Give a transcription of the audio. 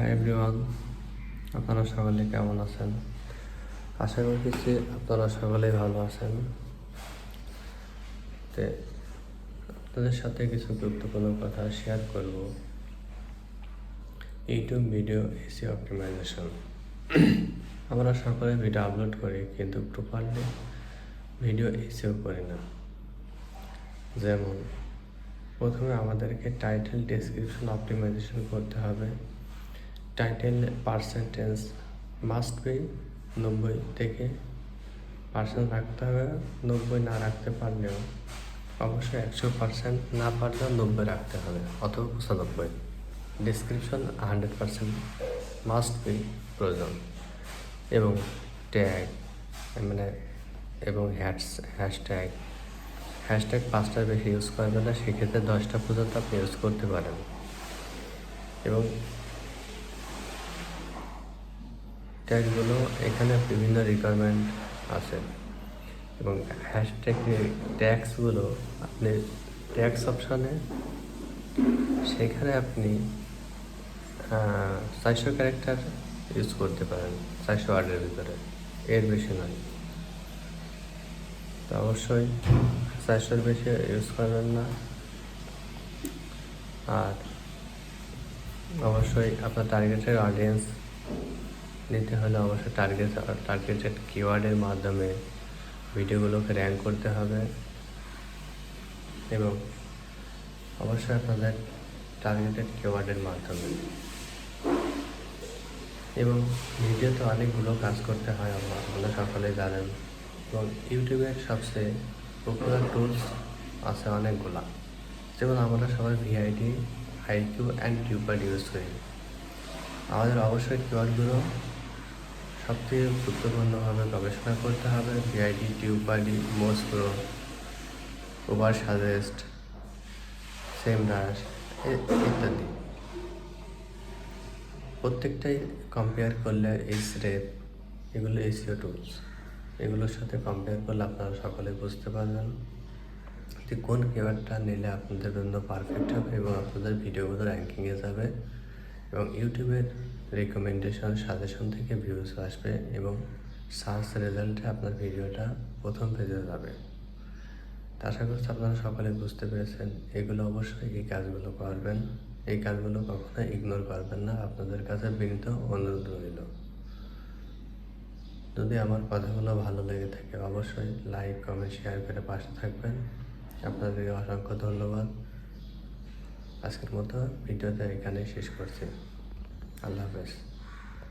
Hi everyone, আপনারা সকলে কেমন আছেন? আশা করতেছি আপনারা সকলেই ভালো আছেন। তো আপনাদের সাথে কিছু গুরুত্বপূর্ণ কথা শেয়ার করব। YouTube video SEO optimisation. আমরা সকলে ভিডিও আপলোড করি, কিন্তু প্রপারলি ভিডিও এসইও করি না। যেমন প্রথমে আমাদেরকে টাইটেল ডেসক্রিপশন অপটিমাইজেশন করতে হবে। টাইটেল পার্সেন্টেজ মাস্ট বি 90 থেকে পার্সেন্ট রাখতে হবে। 90 না রাখতে পারলেও অবশ্যই 100% না পারলেও 90 রাখতে হবে, অথবা 95। ডেসক্রিপশন 100% মাস্ট বি প্রয়োজন। এবং ট্যাগ এবং হ্যাশট্যাগ 5টার বেশি ইউজ করবেন না, সেক্ষেত্রে 10টা পর্যন্ত আপনি ইউজ করতে পারেন। এবং ট্যাগগুলো এখানে বিভিন্ন রিকোয়ারমেন্ট আছে, এবং ট্যাগসগুলো আপনি ট্যাগস অপশানে সেখানে আপনি 400 ক্যারেক্টার ইউজ করতে পারেন, 400 ওয়ার্ডের ভিতরে, এর বেশি নয়। তো অবশ্যই 400-র বেশি ইউজ করবেন না। আর অবশ্যই আপনার টার্গেটেড অডিয়েন্স নিতে হলে অবশ্যই টার্গেটেড কিওয়ার্ডের মাধ্যমে ভিডিওগুলোকে র্যাঙ্ক করতে হবে। এবং অবশ্যই আপনাদের টার্গেটেড কিওয়ার্ডের মাধ্যমে। এবং ভিডিওতে অনেকগুলো কাজ করতে হয়, আপনারা সকলেই জানেন। এবং ইউটিউবের সবচেয়ে পপুলার টুলস আছে অনেকগুলা। যেমন আমরা সবাই vidIQ and TubeBuddy use করি। আমাদের অবশ্যই কিওয়ার্ডগুলো সবথেকে গুরুত্বপূর্ণভাবে গবেষণা করতে হবে। VidIQ, TubeBuddy, Moz pro, Ubersuggest, Semrush ইত্যাদি প্রত্যেকটাই কম্পেয়ার করলে এইচরেপ, এগুলো এসইও টুলস, এগুলোর সাথে কম্পেয়ার করলে আপনারা সকলে বুঝতে পারবেন যে কোন কিওয়ার্ডটা নিলে আপনাদের জন্য পারফেক্ট হবে এবং আপনাদের ভিডিওগুলো র্যাঙ্কিংয়ে যাবে, এবং ইউটিউবের রিকমেন্ডেশন সাজেশন থেকে ভিউজ আসবে, এবং সার্চ রেজাল্টে আপনার ভিডিওটা প্রথম পেজে যাবে। তা আশা করছি আপনারা সকলে বুঝতে পেরেছেন। এগুলো অবশ্যই এই কাজগুলো করবেন, এই কাজগুলো কখনো ইগনোর করবেন না। আপনাদের কাছে বিনীত অনুরোধ রইল। যদি আমার কথাগুলো ভালো লেগে থাকে অবশ্যই লাইক, কমেন্ট, শেয়ার করে পাশে থাকবেন। আপনাদেরকে অসংখ্য ধন্যবাদ। আজকের মতো ভিডিওটা এখানেই শেষ করছি। আল্লাহ হাফেজ।